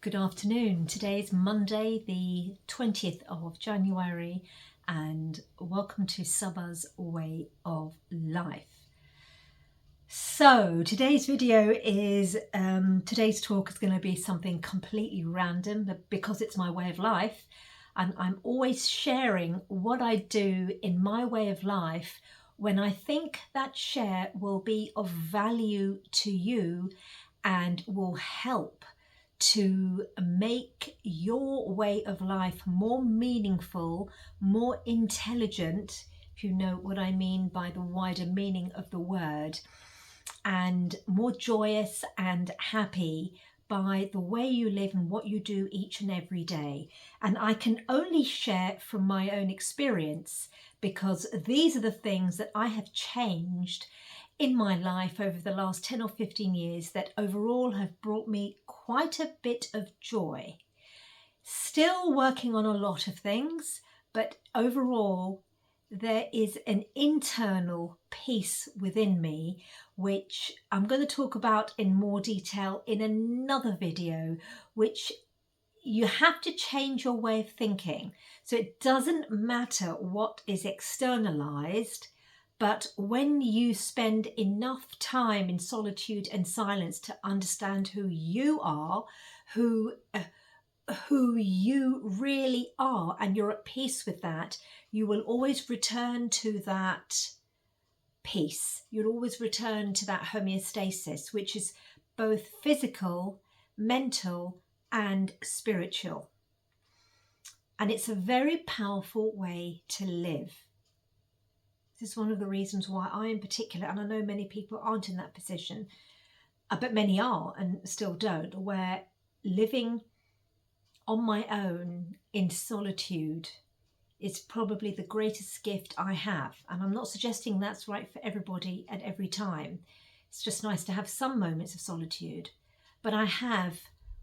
Good afternoon. Today's Monday, the 20th of January, and welcome to Saba's Way of Life. So today's video is, today's talk is going to be something completely random because it's my way of life, and I'm always sharing what I do in my way of life when I think that share will be of value to you and will help to make your way of life more meaningful, more intelligent, if you know what I mean by the wider meaning of the word, and more joyous and happy by the way you live and what you do each and every day. And I can only share from my own experience because these are the things that I have changed in my life over the last 10 or 15 years that overall have brought me quite a bit of joy. Still working on a lot of things, but overall there is an internal peace within me, which I'm going to talk about in more detail in another video, which you have to change your way of thinking. So it doesn't matter what is externalized, but when you spend enough time in solitude and silence to understand who you are, who you really are, and you're at peace with that, you will always return to that peace. You'll always return to that homeostasis, which is both physical, mental, and spiritual. And it's a very powerful way to live. This is one of the reasons why I in particular, and I know many people aren't in that position, but many are and still don't, where living on my own in solitude is probably the greatest gift I have. And I'm not suggesting that's right for everybody at every time. It's just nice to have some moments of solitude. But I have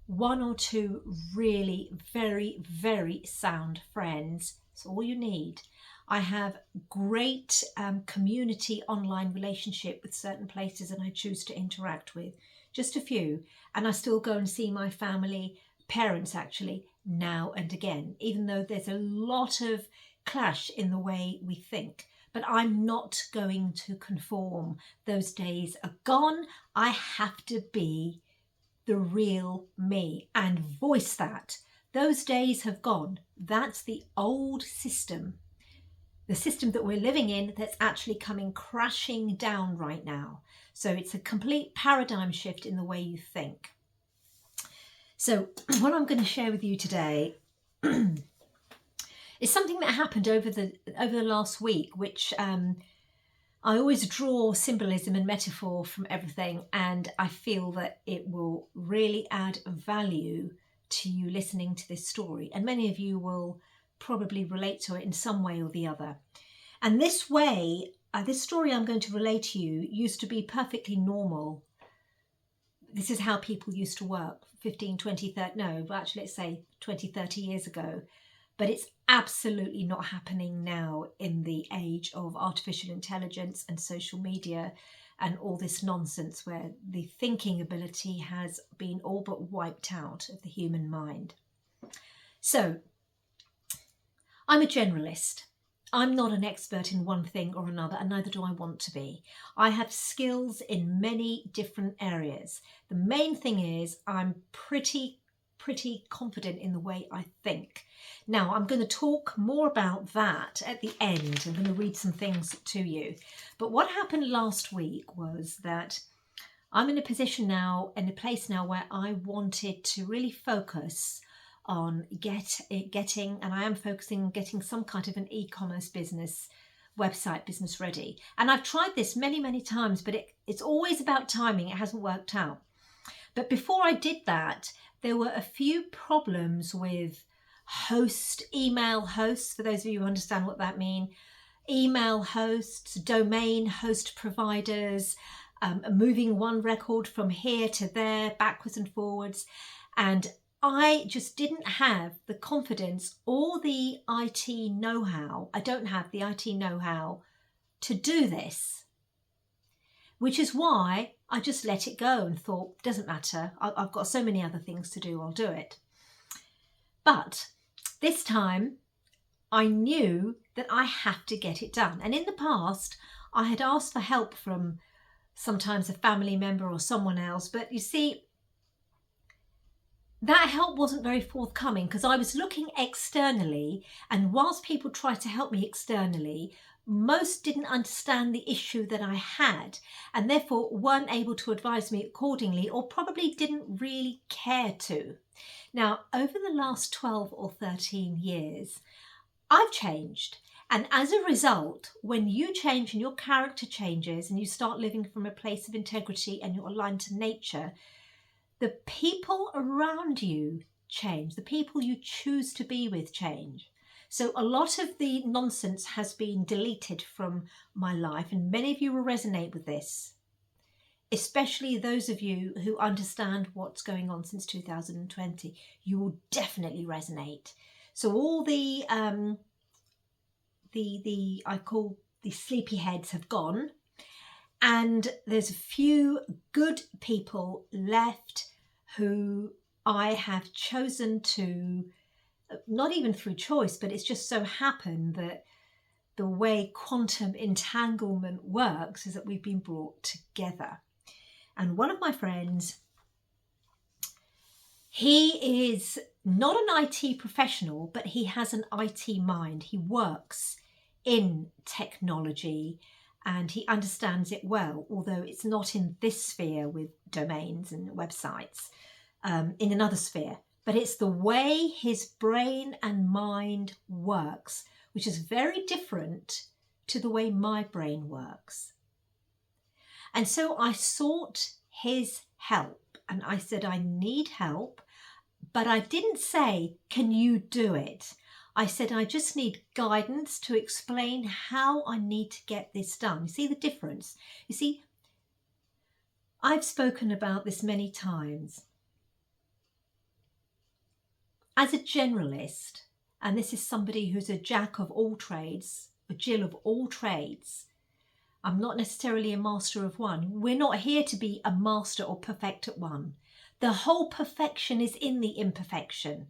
one or two really very, very sound friends. It's all you need. I have great community online relationship with certain places and I choose to interact with, just a few. And I still go and see my family, parents actually, now and again, even though there's a lot of clash in the way we think. But I'm not going to conform. Those days are gone. I have to be the real me and voice that. Those days have gone. That's the old system. The system that we're living in that's actually coming crashing down right now. So it's a complete paradigm shift in the way you think. So what I'm going to share with you today is something that happened over the last week, which I always draw symbolism and metaphor from everything, and I feel that it will really add value to you listening to this story. And many of you will probably relate to it in some way or the other. And this way, this story I'm going to relate to you used to be perfectly normal. This is how people used to work 15, 20, 30, no, actually let's say 20, 30 years ago. But it's absolutely not happening now in the age of artificial intelligence and social media and all this nonsense where the thinking ability has been all but wiped out of the human mind. So, I'm a generalist. I'm not an expert in one thing or another, and neither do I want to be. I have skills in many different areas. The main thing is I'm pretty confident in the way I think. Now, I'm going to talk more about that at the end. I'm going to read some things to you. But what happened last week was that I'm in a position now, in a place now where I wanted to really focus on getting, and I am focusing on getting some kind of an e-commerce business website, business ready. And I've tried this many times, but it's always about timing. It hasn't worked out. But before I did that, there were a few problems with email hosts, for those of you who understand what that means, email hosts, domain host providers, moving one record from here to there, backwards and forwards. And I just didn't have the confidence or the IT know-how. I don't have the IT know-how to do this, which is why I just let it go and thought, doesn't matter. I've got so many other things to do. I'll do it. But this time I knew that I have to get it done. And in the past, I had asked for help from sometimes a family member or someone else. But you see, that help wasn't very forthcoming because I was looking externally, and whilst people tried to help me externally, most didn't understand the issue that I had and therefore weren't able to advise me accordingly, or probably didn't really care to. Now, over the last 12 or 13 years, I've changed. And as a result, when you change and your character changes and you start living from a place of integrity and you're aligned to nature, the people around you change. The people you choose to be with change. So a lot of the nonsense has been deleted from my life, and many of you will resonate with this, especially those of you who understand what's going on since 2020. You will definitely resonate. So all the I call the sleepyheads have gone, and there's a few good people left who I have chosen to, not even through choice, but it's just so happened that the way quantum entanglement works is that we've been brought together. And one of my friends, he is not an IT professional, but he has an IT mind. He works in technology and he understands it well, although it's not in this sphere with domains and websites, in another sphere. But it's the way his brain and mind works, which is very different to the way my brain works. And so I sought his help and I said, I need help, but I didn't say, can you do it? I said, I just need guidance to explain how I need to get this done. You see the difference? You see, I've spoken about this many times. As a generalist, and this is somebody who's a jack of all trades, a Jill of all trades, I'm not necessarily a master of one. We're not here to be a master or perfect at one. The whole perfection is in the imperfection.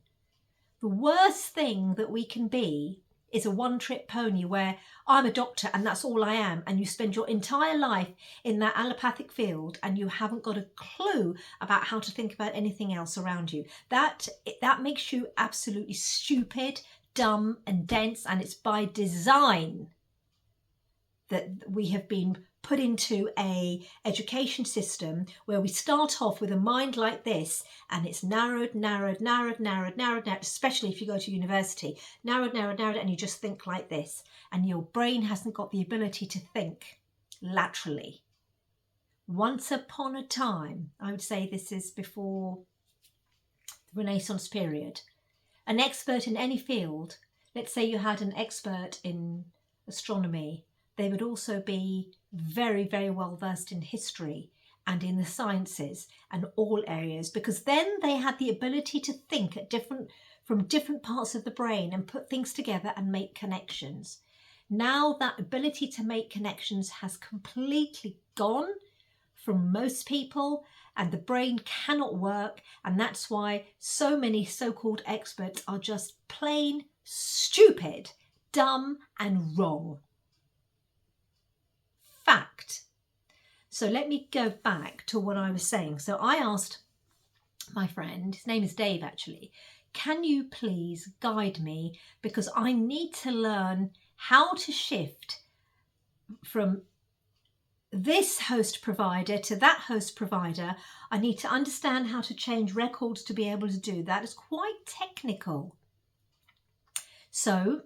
The worst thing that we can be is a one-trick pony where I'm a doctor and that's all I am, and you spend your entire life in that allopathic field and you haven't got a clue about how to think about anything else around you. That makes you absolutely stupid, dumb and dense, and it's by design that we have been put into a education system where we start off with a mind like this, and it's narrowed, especially if you go to university, narrowed, and you just think like this, and your brain hasn't got the ability to think laterally. Once upon a time, I would say this is before the Renaissance period, an expert in any field, let's say you had an expert in astronomy, they would also be very, very well versed in history and in the sciences and all areas, because then they had the ability to think from different parts of the brain and put things together and make connections. Now that ability to make connections has completely gone from most people, and the brain cannot work, and that's why so many so-called experts are just plain stupid, dumb and wrong. Fact. So let me go back to what I was saying. So I asked my friend, his name is Dave actually, can you please guide me, because I need to learn how to shift from this host provider to that host provider. I need to understand how to change records to be able to do that. It's quite technical. So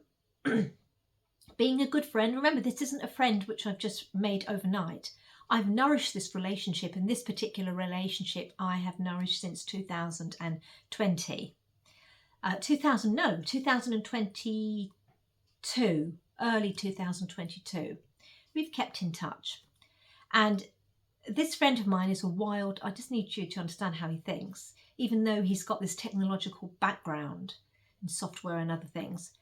being a good friend, remember this isn't a friend which I've just made overnight. I've nourished this relationship, and this particular relationship I have nourished since 2020. 2022, early 2022. We've kept in touch. And this friend of mine is a wild, I just need you to understand how he thinks, even though he's got this technological background in software and other things.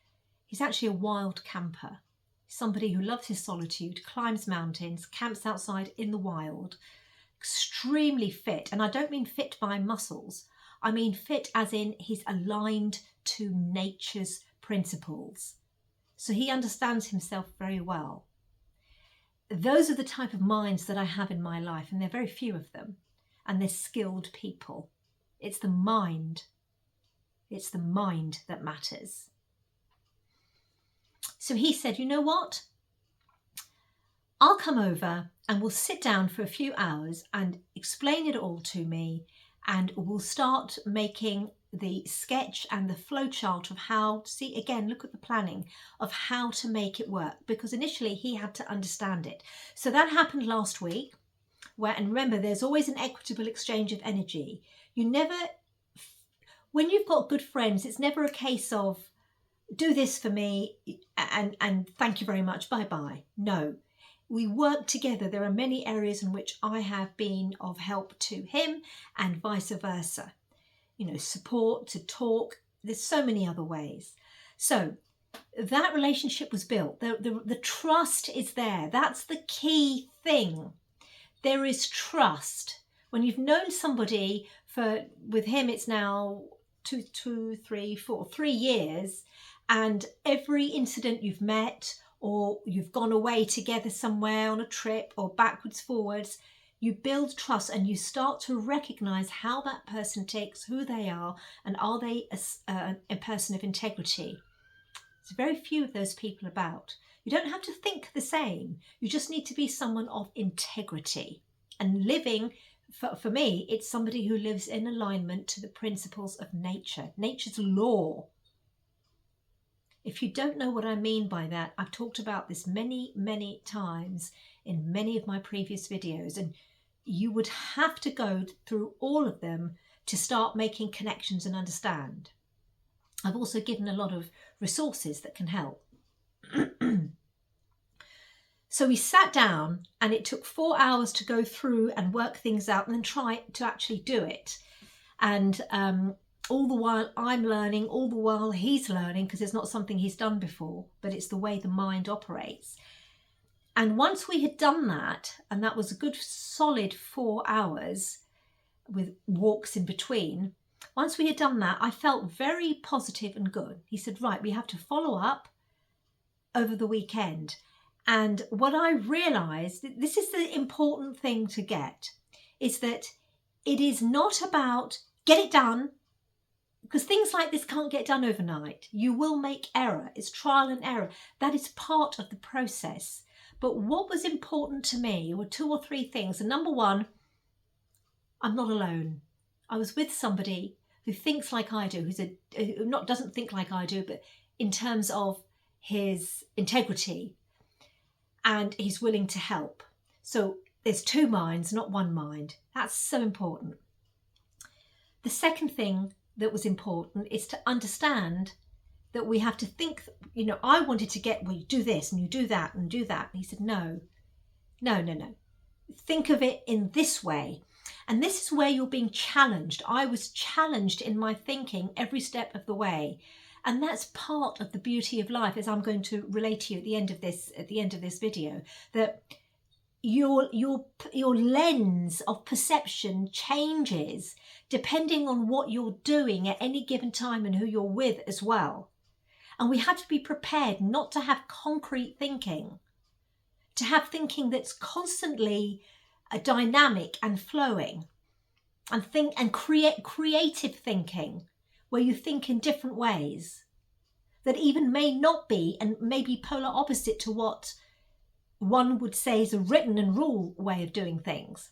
He's actually a wild camper. Somebody who loves his solitude, climbs mountains, camps outside in the wild, extremely fit. And I don't mean fit by muscles. I mean fit as in he's aligned to nature's principles. So he understands himself very well. Those are the type of minds that I have in my life, and there are very few of them. And they're skilled people. It's the mind. It's the mind that matters. So he said, you know what? I'll come over and we'll sit down for a few hours and explain it all to me, and we'll start making the sketch and the flow chart of how, see again, look at the planning of how to make it work, because initially he had to understand it. So that happened last week, and remember, there's always an equitable exchange of energy. You never, when you've got good friends, it's never a case of do this for me and thank you very much, bye-bye. No. We work together. There are many areas in which I have been of help to him and vice versa. You know, support, to talk. There's so many other ways. So that relationship was built. The trust is there. That's the key thing. There is trust. When you've known somebody with him, it's now 3 years, and every incident you've met, or you've gone away together somewhere on a trip or backwards, forwards, you build trust and you start to recognize how that person takes, who they are, and are they a person of integrity. There's very few of those people about. You don't have to think the same. You just need to be someone of integrity. And living, for me, it's somebody who lives in alignment to the principles of nature, nature's law. If you don't know what I mean by that, I've talked about this many, many times in many of my previous videos, and you would have to go through all of them to start making connections and understand. I've also given a lot of resources that can help. So we sat down, and it took 4 hours to go through and work things out and then try to actually do it. And all the while I'm learning, all the while he's learning, because it's not something he's done before, but it's the way the mind operates. And once we had done that, and that was a good solid 4 hours with walks in between, once we had done that, I felt very positive and good. He said, right, we have to follow up over the weekend. And what I realized, this is the important thing to get, is that it is not about get it done, because things like this can't get done overnight. You will make error. It's trial and error. That is part of the process. But what was important to me were 2 or 3 things. And number one, I'm not alone. I was with somebody who thinks like I do, who doesn't think like I do, but in terms of his integrity, and he's willing to help. So there's 2 minds, not 1 mind. That's so important. The second thing that was important is to understand that we have to think, you know, I wanted to get, well, you do this and you do that and do that. And he said, no. Think of it in this way. And this is where you're being challenged. I was challenged in my thinking every step of the way. And that's part of the beauty of life, as I'm going to relate to you at the end of this video, that your lens of perception changes depending on what you're doing at any given time and who you're with as well. And we have to be prepared not to have concrete thinking, to have thinking that's constantly dynamic and flowing, and create creative thinking where you think in different ways that even may not be, and may be polar opposite to what one would say is a written and rule way of doing things.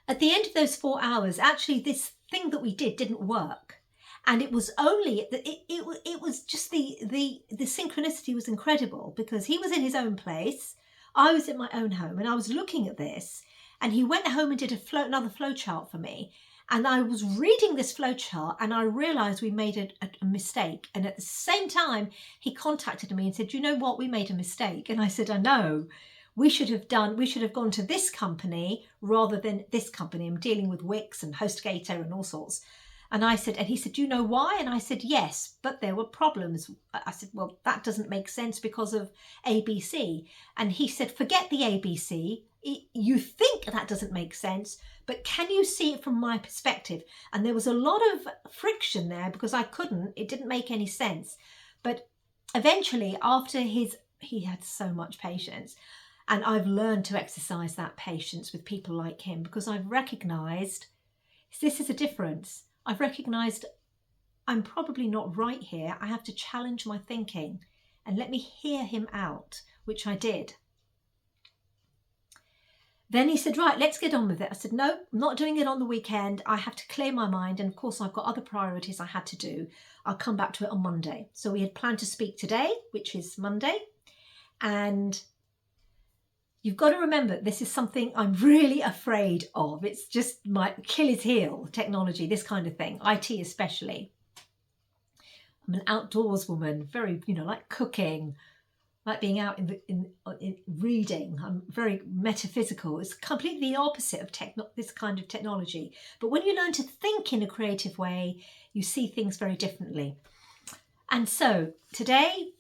At the end of those 4 hours, actually this thing that we didn't work. And it was only, it was just the synchronicity was incredible, because he was in his own place, I was in my own home, and I was looking at this, and he went home and did another flow chart for me. And I was reading this flow chart, and I realized we made a mistake. And at the same time, he contacted me and said, you know what, we made a mistake. And I said, I know. We should have gone to this company rather than this company. I'm dealing with Wix and HostGator and all sorts. And I said, and he said, do you know why? And I said, yes, but there were problems. I said, well, that doesn't make sense because of ABC. And he said, forget the ABC. You think that doesn't make sense, but can you see it from my perspective? And there was a lot of friction there because it didn't make any sense. But eventually, after he had so much patience, and I've learned to exercise that patience with people like him because I've recognized this is a difference. I've recognized I'm probably not right here. I have to challenge my thinking and let me hear him out, which I did. Then he said, right, let's get on with it. I said, no, I'm not doing it on the weekend. I have to clear my mind. And of course, I've got other priorities I had to do. I'll come back to it on Monday. So we had planned to speak today, which is Monday. And you've got to remember, this is something I'm really afraid of. It's just my Achilles heel, technology, this kind of thing, IT especially. I'm an outdoors woman, very, like cooking, like being out in reading. I'm very metaphysical. It's completely the opposite of this kind of technology. But when you learn to think in a creative way, you see things very differently. And so today,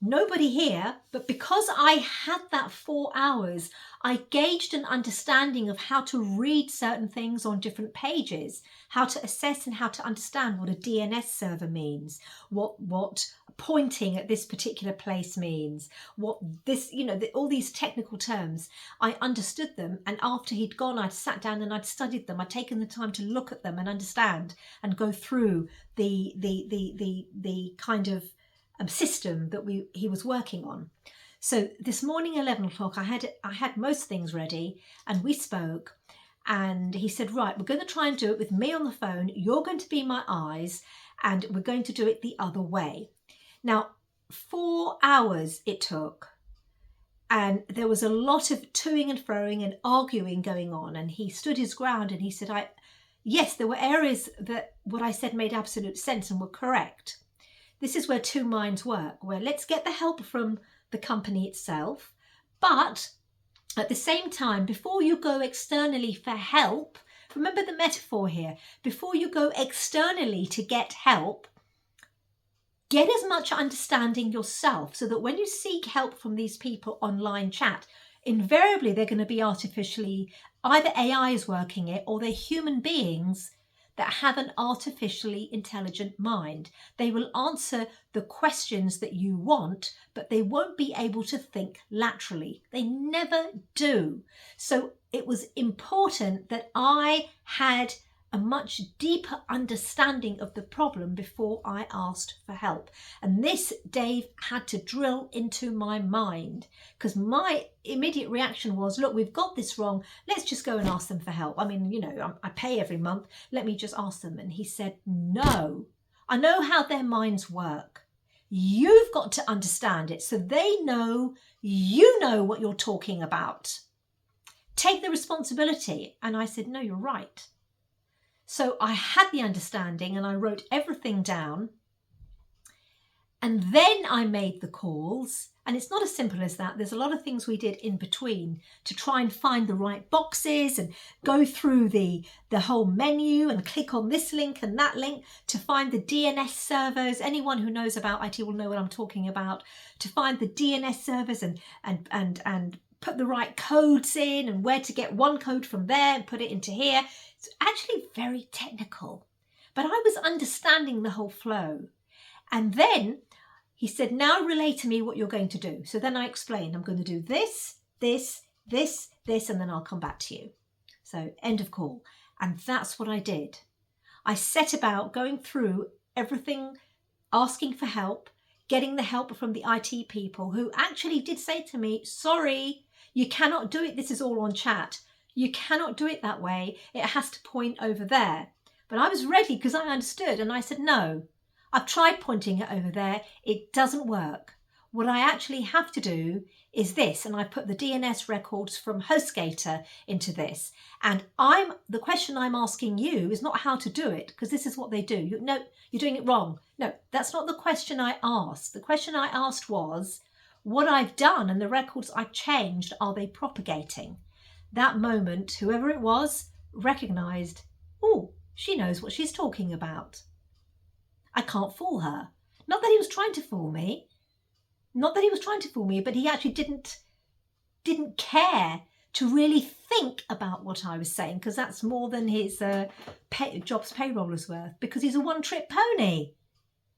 nobody here, but because I had that 4 hours, I gauged an understanding of how to read certain things on different pages, how to assess and how to understand what a DNS server means, what pointing at this particular place means, what this, all these technical terms. I understood them, and after he'd gone, I'd sat down and I'd studied them. I'd taken the time to look at them and understand and go through the kind of system that he was working on. So this morning, 11 o'clock, I had most things ready, and we spoke, and he said, right, we're going to try and do it with me on the phone. You're going to be my eyes, and we're going to do it the other way. Now, 4 hours it took, and there was a lot of toing and froing and arguing going on, and he stood his ground and he said, yes, there were areas that what I said made absolute sense and were correct. This is where two minds work, where let's get the help from the company itself, but at the same time, before you go externally for help, remember the metaphor here, before you go externally to get help, get as much understanding yourself so that when you seek help from these people online chat, invariably they're going to be artificially, either AI is working it or they're human beings that have an artificially intelligent mind. They will answer the questions that you want, but they won't be able to think laterally. They never do. So it was important that I had a much deeper understanding of the problem before I asked for help. And this, Dave, had to drill into my mind, because my immediate reaction was, look, we've got this wrong. Let's just go and ask them for help. I mean, I pay every month. Let me just ask them. And he said, no, I know how their minds work. You've got to understand it so they know you know what you're talking about. Take the responsibility. And I said, no, you're right. So I had the understanding and I wrote everything down, and then I made the calls. And it's not as simple as that. There's a lot of things we did in between to try and find the right boxes and go through the whole menu and click on this link and that link to find the DNS servers. Anyone who knows about IT will know what I'm talking about. To find the DNS servers and put the right codes in and where to get one code from there and put it into here. It's actually very technical, but I was understanding the whole flow. And then he said, now relay to me what you're going to do. So then I explained, I'm going to do this, this, this, this, and then I'll come back to you. So end of call. And that's what I did. I set about going through everything, asking for help, getting the help from the IT people who actually did say to me, sorry, you cannot do it. This is all on chat. You cannot do it that way. It has to point over there. But I was ready because I understood. And I said, no, I've tried pointing it over there. It doesn't work. What I actually have to do is this. And I put the DNS records from HostGator into this. And the question I'm asking you is not how to do it, because this is what they do. No, you're doing it wrong. No, that's not the question I asked. The question I asked was, what I've done and the records I've changed, are they propagating? That moment, whoever it was, recognized, oh, She knows what she's talking about. I can't fool her. Not that he was trying to fool me. Not that he was trying to fool me, but he actually didn't care to really think about what I was saying, because that's more than his job's payroll is worth, because he's a one-trick pony.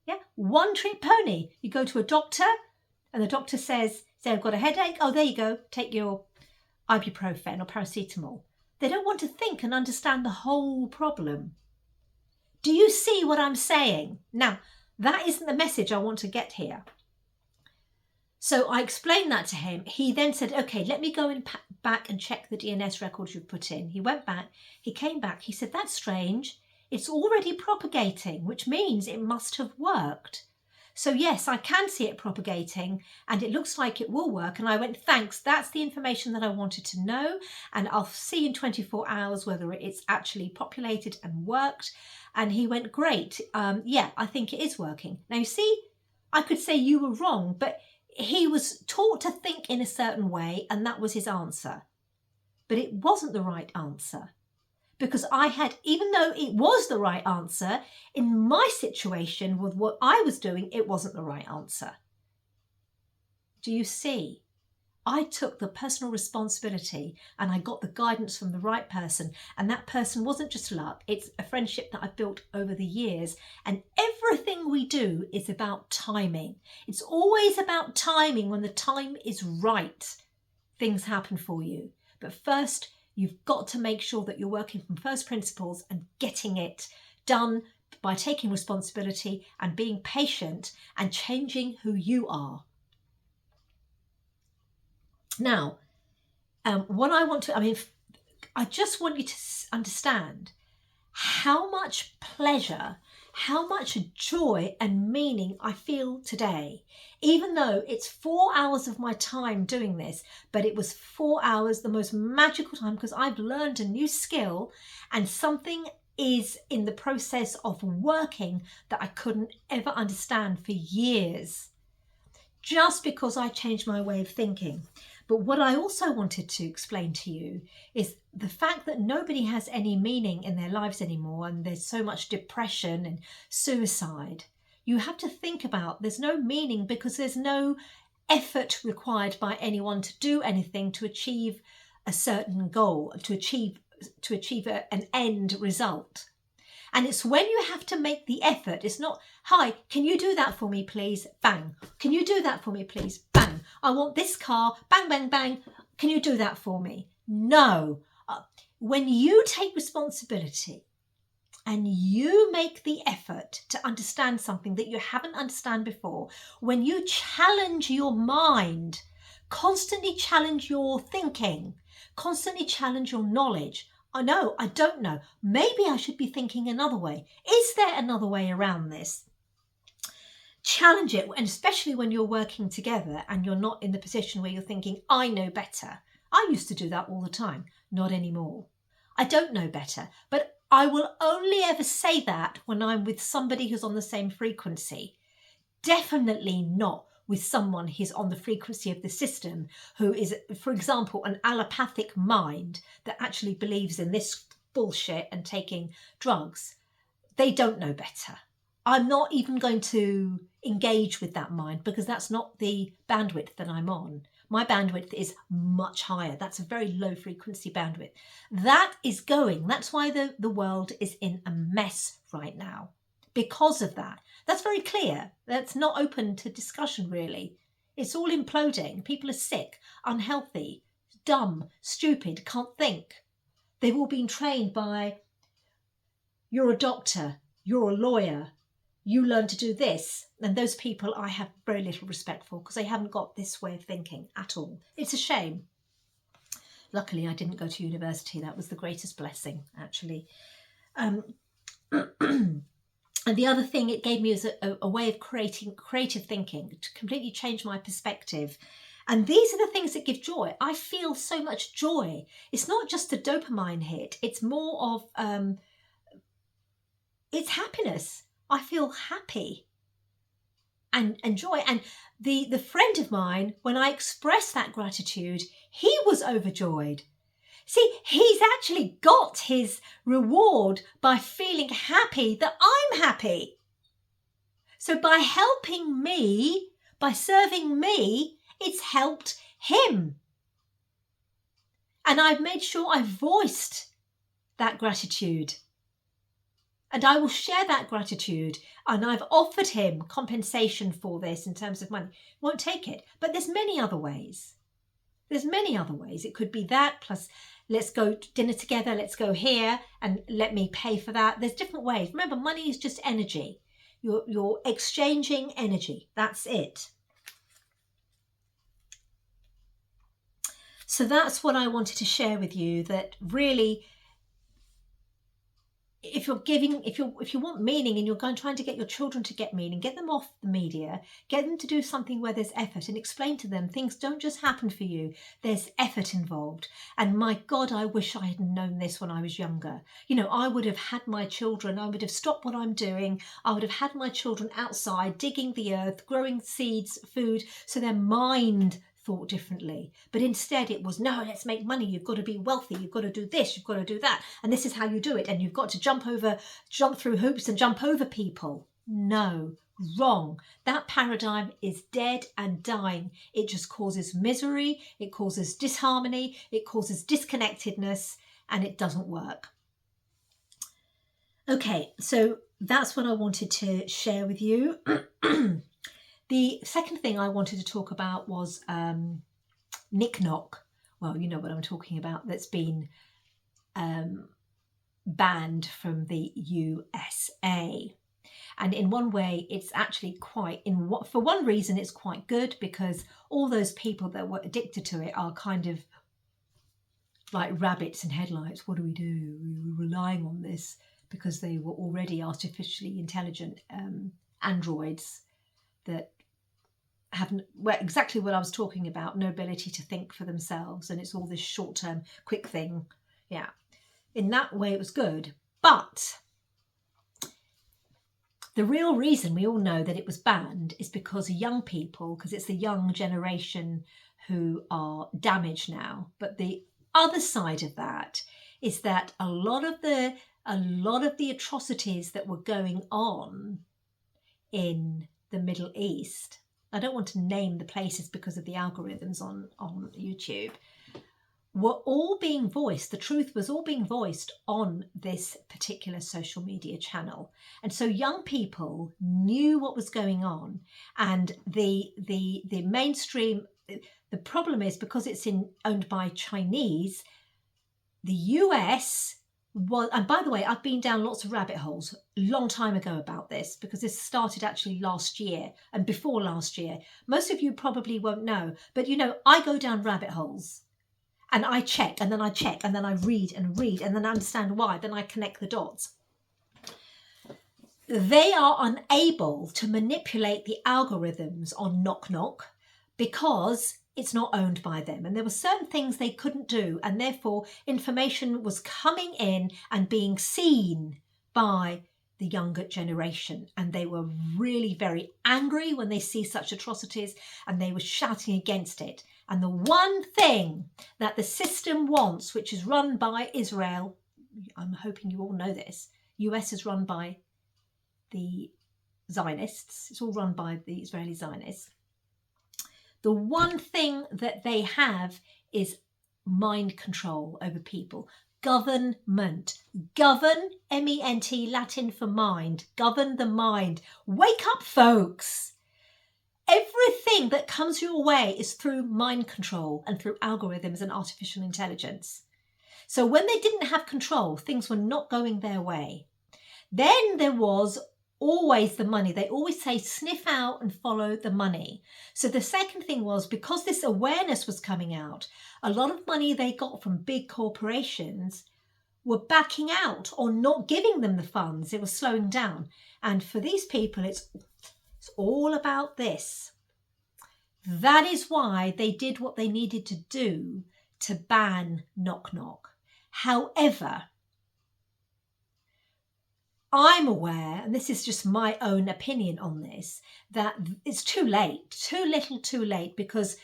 Yeah, one-trick pony. You go to a doctor and the doctor says, say, I've got a headache. Oh, there you go. Take your ibuprofen or paracetamol. They don't want to think and understand the whole problem. Do you see what I'm saying? Now, that isn't the message I want to get here. So I explained that to him. He then said, okay, let me go back and check the DNS records you've put in. He went back, he came back, he said, that's strange. It's already propagating, which means it must have worked. So yes, I can see it propagating and it looks like it will work. And I went, thanks, that's the information that I wanted to know. And I'll see in 24 hours whether it's actually populated and worked. And he went, great. Yeah, I think it is working. Now, you see, I could say you were wrong, but he was taught to think in a certain way and that was his answer. But it wasn't the right answer. Because I had, even though it was the right answer, in my situation with what I was doing, it wasn't the right answer. Do you see? I took the personal responsibility and I got the guidance from the right person. And that person wasn't just luck. It's a friendship that I've built over the years. And everything we do is about timing. It's always about timing. When the time is right, things happen for you. But first, you've got to make sure that you're working from first principles and getting it done by taking responsibility and being patient and changing who you are. Now, what I want to, I just want you to understand how much pleasure, how much joy and meaning I feel today, even though it's 4 hours of my time doing this, but it was 4 hours, the most magical time, because I've learned a new skill and something is in the process of working that I couldn't ever understand for years, just because I changed my way of thinking. But what I also wanted to explain to you is the fact that nobody has any meaning in their lives anymore, and there's so much depression and suicide. You have to think about there's no meaning because there's no effort required by anyone to do anything to achieve a certain goal, to achieve an end result. And it's when you have to make the effort. It's not, hi, can you do that for me, please? Bang. Can you do that for me, please? Bang. I want this car. Bang, bang, bang. Can you do that for me? No. When you take responsibility and you make the effort to understand something that you haven't understood before, when you challenge your mind, constantly challenge your thinking, constantly challenge your knowledge. I know, I don't know. Maybe I should be thinking another way. Is there another way around this? Challenge it, and especially when you're working together and you're not in the position where you're thinking, I know better. I used to do that all the time. Not anymore. I don't know better, but I will only ever say that when I'm with somebody who's on the same frequency. Definitely not with someone who's on the frequency of the system, who is, for example, an allopathic mind that actually believes in this bullshit and taking drugs. They don't know better. I'm not even going to engage with that mind because that's not the bandwidth that I'm on. My bandwidth is much higher. That's a very low frequency bandwidth. That is going. That's why the world is in a mess right now. Because of that. That's very clear. That's not open to discussion, really. It's all imploding. People are sick, unhealthy, dumb, stupid, can't think. They've all been trained by, you're a doctor, you're a lawyer, you learn to do this. And those people I have very little respect for because they haven't got this way of thinking at all. It's a shame. Luckily, I didn't go to university. That was the greatest blessing, actually. And the other thing it gave me was a way of creative thinking to completely change my perspective. And these are the things that give joy. I feel so much joy. It's not just a dopamine hit. It's more of, it's happiness. I feel happy and joy. And the friend of mine, when I expressed that gratitude, he was overjoyed. See, he's actually got his reward by feeling happy that I'm happy. So by helping me, by serving me, it's helped him. And I've made sure I've voiced that gratitude. And I will share that gratitude. And I've offered him compensation for this in terms of money. Won't take it. But there's many other ways. There's many other ways. It could be that, plus let's go to dinner together, let's go here and let me pay for that. There's different ways. Remember, money is just energy. You're exchanging energy. That's it. So that's what I wanted to share with you, that really, if you're giving, if you want meaning and you're trying to get your children to get meaning, get them off the media, get them to do something where there's effort, and explain to them things don't just happen for you. There's effort involved. And my God, I wish I had known this when I was younger. You know, I would have had my children, I would have stopped what I'm doing. I would have had my children outside, digging the earth, growing seeds, food, so their mind thought differently. But instead it was, no, let's make money, you've got to be wealthy, you've got to do this, you've got to do that, and this is how you do it, and you've got to jump through hoops and jump over people. No, wrong. That paradigm is dead and dying. It just causes misery, it causes disharmony, it causes disconnectedness, and it doesn't work. Okay, so that's what I wanted to share with you. The second thing I wanted to talk about was Nick Knock. Well, you know what I'm talking about. That's been banned from the USA. And in one way, it's actually for one reason, it's quite good, because all those people that were addicted to it are kind of like rabbits in headlights. What do? We were relying on this because they were already artificially intelligent androids that have exactly what I was talking about, no ability to think for themselves, and it's all this short-term quick thing. Yeah, in that way it was good. But the real reason we all know that it was banned is because young people, because it's the young generation who are damaged now. But the other side of that is that a lot of the atrocities that were going on in the Middle East, I don't want to name the places because of the algorithms on YouTube, were all being voiced. The truth was all being voiced on this particular social media channel. And so young people knew what was going on. And the mainstream, the problem is, because it's owned by Chinese, the US was, and by the way, I've been down lots of rabbit holes a long time ago about this, because this started actually last year and before last year. Most of you probably won't know, but you know, I go down rabbit holes and I check and then I check and then I read and then I understand why, then I connect the dots. They are unable to manipulate the algorithms on Knock Knock because it's not owned by them, and there were certain things they couldn't do, and therefore information was coming in and being seen by the younger generation, and they were really very angry when they see such atrocities, and they were shouting against it. And the one thing that the system wants, which is run by Israel, I'm hoping you all know this, US is run by the Zionists, it's all run by the Israeli Zionists. The one thing that they have is mind control over people. Government. Govern, M-E-N-T, Latin for mind. Govern the mind. Wake up, folks. Everything that comes your way is through mind control and through algorithms and artificial intelligence. So when they didn't have control, things were not going their way. Then there was always the money. They always say sniff out and follow the money. So the second thing was, because this awareness was coming out, a lot of money they got from big corporations were backing out or not giving them the funds. It was slowing down. And for these people, it's all about this. That is why they did what they needed to do to ban Knock Knock. However, I'm aware, and this is just my own opinion on this, that it's too late, too little too late, because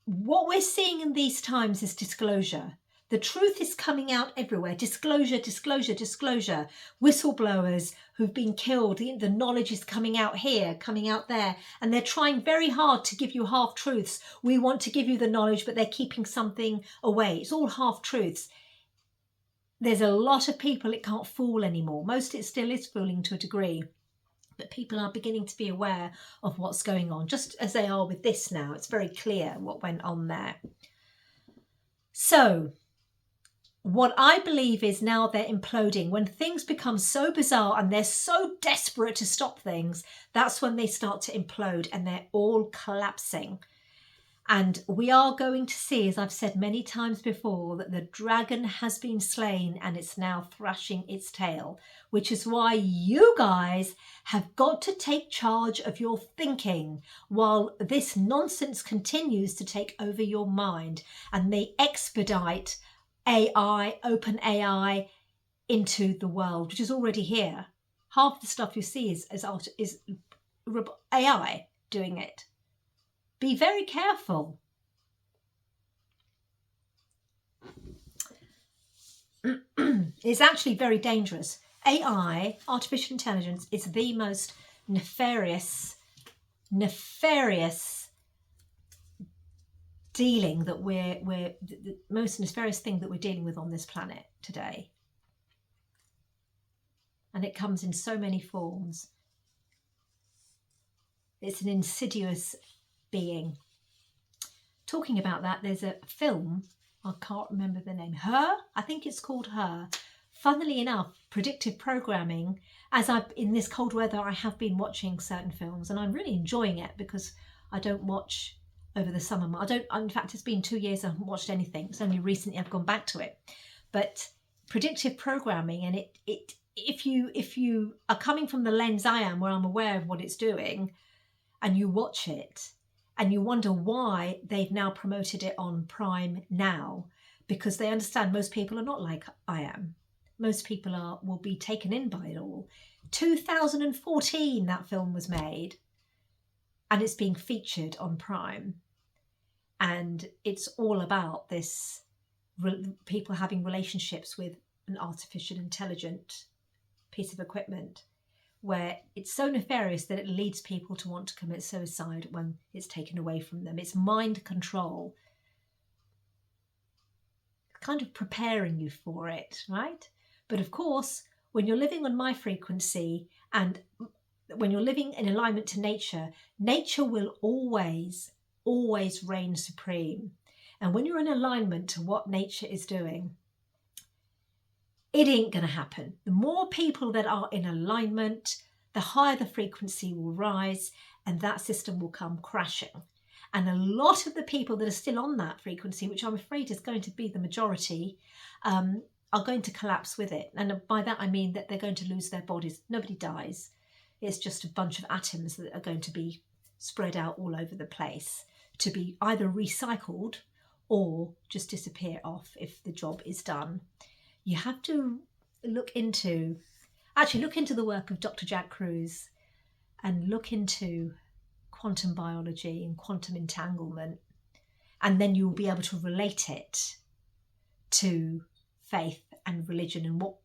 what we're seeing in these times is disclosure. The truth is coming out everywhere. Disclosure, disclosure, disclosure. Whistleblowers who've been killed. The knowledge is coming out here, coming out there. And they're trying very hard to give you half-truths. We want to give you the knowledge, but they're keeping something away. It's all half-truths. There's a lot of people it can't fool anymore. Most it still is fooling to a degree. But people are beginning to be aware of what's going on, just as they are with this now. It's very clear what went on there. So what I believe is now they're imploding. When things become so bizarre and they're so desperate to stop things, that's when they start to implode and they're all collapsing. And we are going to see, as I've said many times before, that the dragon has been slain and it's now thrashing its tail, which is why you guys have got to take charge of your thinking while this nonsense continues to take over your mind and they expedite AI, open AI into the world, which is already here. Half the stuff you see is AI doing it. Be very careful. It's actually very dangerous. AI, artificial intelligence, is the most nefarious dealing that we're the most nefarious thing that we're dealing with on this planet today. And it comes in so many forms. It's an insidious being. Talking about that, there's a film, I can't remember the name, Her, I think it's called Her. Funnily enough, predictive programming, as in this cold weather, I have been watching certain films and I'm really enjoying it because I don't watch over the summer. In fact, it's been 2 years I haven't watched anything. It's only recently I've gone back to it. But predictive programming, and if you are coming from the lens I am, where I'm aware of what it's doing, and you watch it, and you wonder why they've now promoted it on Prime now, because they understand most people are not like I am. Most people will be taken in by it all. 2014 that film was made, and it's being featured on Prime. And it's all about this, people having relationships with an artificial intelligent piece of equipment, where it's so nefarious that it leads people to want to commit suicide when it's taken away from them. It's mind control, kind of preparing you for it, right? But of course, when you're living on my frequency and when you're living in alignment to nature, nature will always reign supreme. And when you're in alignment to what nature is doing, it ain't going to happen. The more people that are in alignment, the higher the frequency will rise and that system will come crashing. And a lot of the people that are still on that frequency, which I'm afraid is going to be the majority, are going to collapse with it. And by that I mean that they're going to lose their bodies. Nobody dies. It's just a bunch of atoms that are going to be spread out all over the place to be either recycled or just disappear off if the job is done. You have to look into the work of Dr. Jack Kruse and look into quantum biology and quantum entanglement, and then you'll be able to relate it to faith and religion and what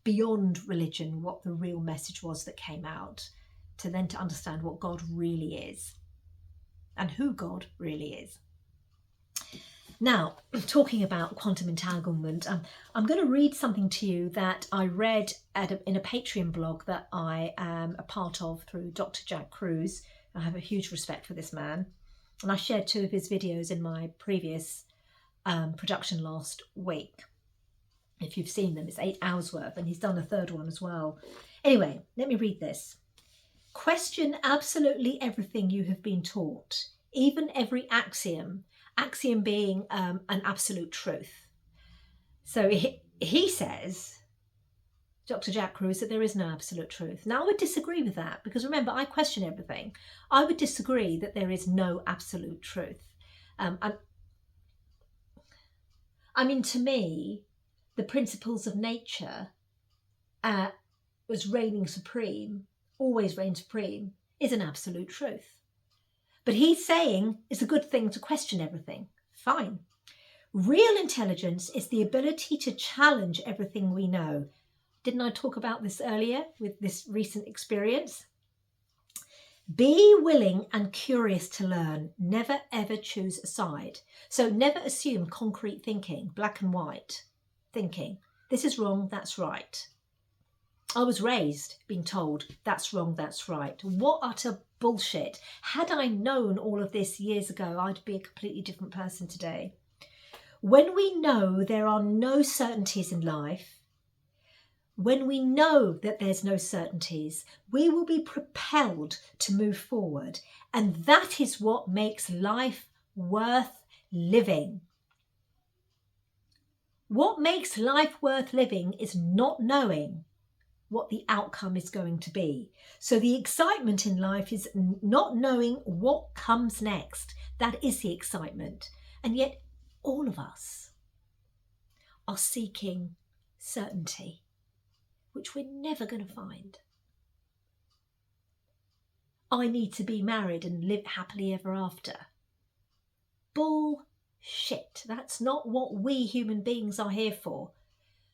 beyond religion, what the real message was that came out, to understand what God really is and who God really is. Now, talking about quantum entanglement, I'm going to read something to you that I read in a Patreon blog that I am a part of through Dr. Jack Kruse. I have a huge respect for this man. And I shared 2 of his videos in my previous production last week. If you've seen them, it's 8 hours worth, and he's done a 3rd one as well. Anyway, let me read this. Question absolutely everything you have been taught, even every axiom being an absolute truth. So he says, Dr. Jack Kruse, that there is no absolute truth. Now, I would disagree with that because remember, I question everything. I would disagree that there is no absolute truth. To me, the principles of nature was reigning supreme, always reign supreme, is an absolute truth. But he's saying it's a good thing to question everything. Fine. Real intelligence is the ability to challenge everything we know. Didn't I talk about this earlier with this recent experience? Be willing and curious to learn. Never ever choose a side. So never assume concrete thinking, black and white thinking. This is wrong, that's right. I was raised being told that's wrong, that's right. What utter bullshit. Had I known all of this years ago, I'd be a completely different person today. When we know there are no certainties in life, when we know that there's no certainties, we will be propelled to move forward. And that is what makes life worth living. What makes life worth living is not knowing what the outcome is going to be. So the excitement in life is not knowing what comes next. That is the excitement. And yet all of us are seeking certainty, which we're never going to find. I need to be married and live happily ever after. Bullshit. That's not what we human beings are here for.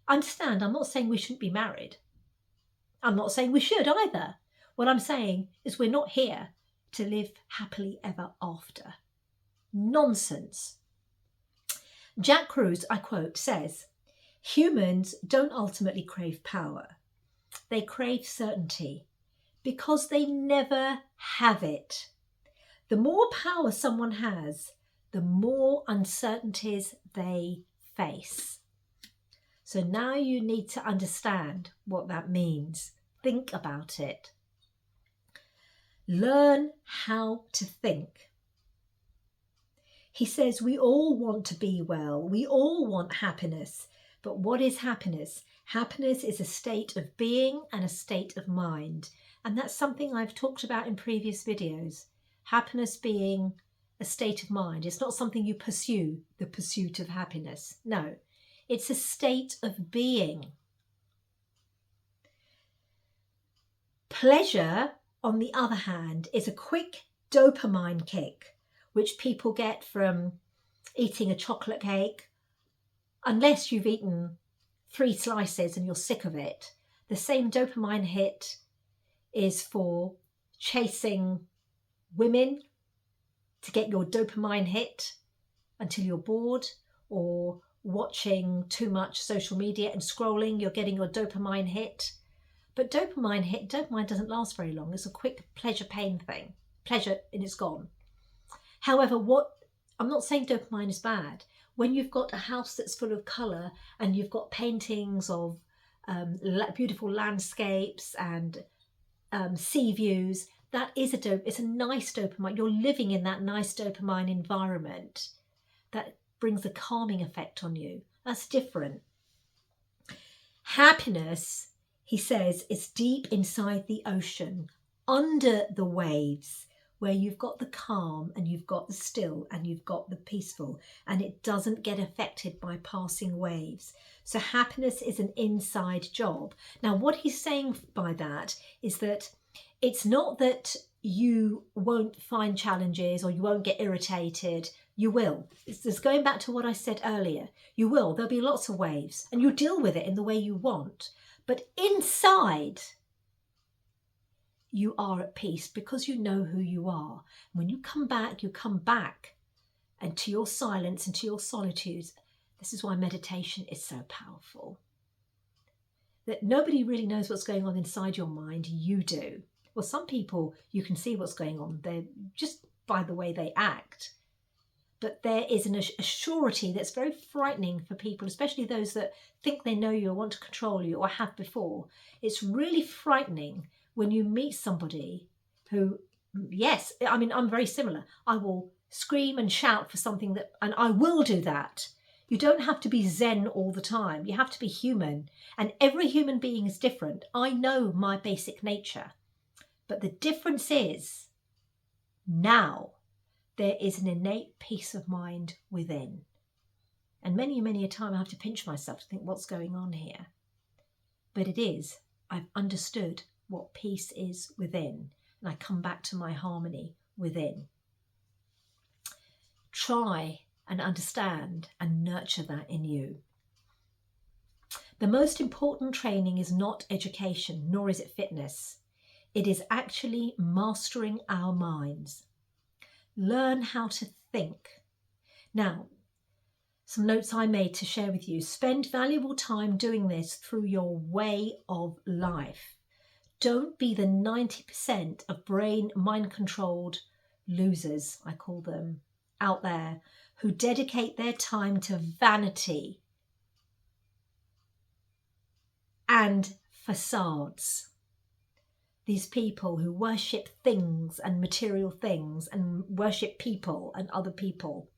Understand, I'm not saying we shouldn't be married. I'm not saying we should either. What I'm saying is we're not here to live happily ever after. Nonsense. Jack Kruse, I quote, says, humans don't ultimately crave power. They crave certainty because they never have it. The more power someone has, the more uncertainties they face. So now you need to understand what that means. Think about it. Learn how to think. He says we all want to be well. We all want happiness. But what is happiness? Happiness is a state of being and a state of mind. And that's something I've talked about in previous videos. Happiness being a state of mind. It's not something you pursue, the pursuit of happiness. No. It's a state of being. Pleasure, on the other hand, is a quick dopamine kick, which people get from eating a chocolate cake. Unless you've eaten 3 slices and you're sick of it, the same dopamine hit is for chasing women to get your dopamine hit until you're bored, or watching too much social media and scrolling, you're getting your dopamine hit. But dopamine doesn't last very long. It's a quick pleasure pain thing. Pleasure and it's gone. However, I'm not saying dopamine is bad. When you've got a house that's full of colour and you've got paintings of beautiful landscapes and sea views, that is it's a nice dopamine. You're living in that nice dopamine environment that brings a calming effect on you. That's different. Happiness, he says, is deep inside the ocean, under the waves, where you've got the calm and you've got the still and you've got the peaceful, and it doesn't get affected by passing waves. So happiness is an inside job. Now, what he's saying by that is that it's not that you won't find challenges or you won't get irritated. You will. It's going back to what I said earlier. You will. There'll be lots of waves and you'll deal with it in the way you want. But inside, you are at peace because you know who you are. When you come back and to your silence and to your solitudes. This is why meditation is so powerful. That nobody really knows what's going on inside your mind. You do. Well, some people, you can see what's going on. They're just by the way they act. But there is a surety that's very frightening for people, especially those that think they know you or want to control you or have before. It's really frightening when you meet somebody who, yes, I mean, I'm very similar. I will scream and shout for something and I will do that. You don't have to be zen all the time. You have to be human. And every human being is different. I know my basic nature. But the difference is now there is an innate peace of mind within. And many, many a time I have to pinch myself to think what's going on here. But it is. I've understood what peace is within. And I come back to my harmony within. Try and understand and nurture that in you. The most important training is not education, nor is it fitness. It is actually mastering our minds. Learn how to think. Now, some notes I made to share with you. Spend valuable time doing this through your way of life. Don't be the 90% of mind-controlled losers, I call them, out there, who dedicate their time to vanity and facades. These people who worship things and material things and worship people and other people.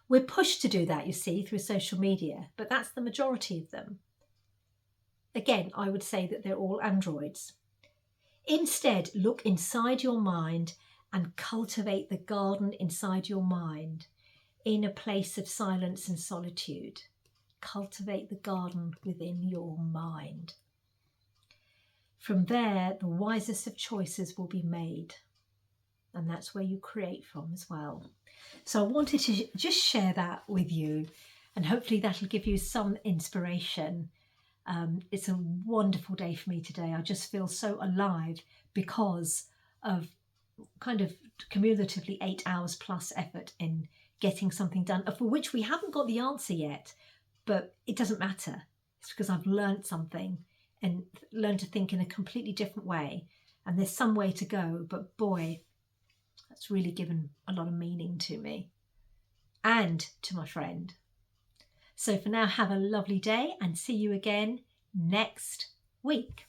We're pushed to do that, you see, through social media, but that's the majority of them. Again, I would say that they're all androids. Instead, look inside your mind and cultivate the garden inside your mind in a place of silence and solitude. Cultivate the garden within your mind. From there, the wisest of choices will be made. And that's where you create from as well. So I wanted to just share that with you, and hopefully that'll give you some inspiration. It's a wonderful day for me today. I just feel so alive because of kind of cumulatively 8 hours plus effort in getting something done, for which we haven't got the answer yet, but it doesn't matter. It's because I've learned something and learned to think in a completely different way. And there's some way to go, but boy, that's really given a lot of meaning to me and to my friend. So for now, have a lovely day and see you again next week.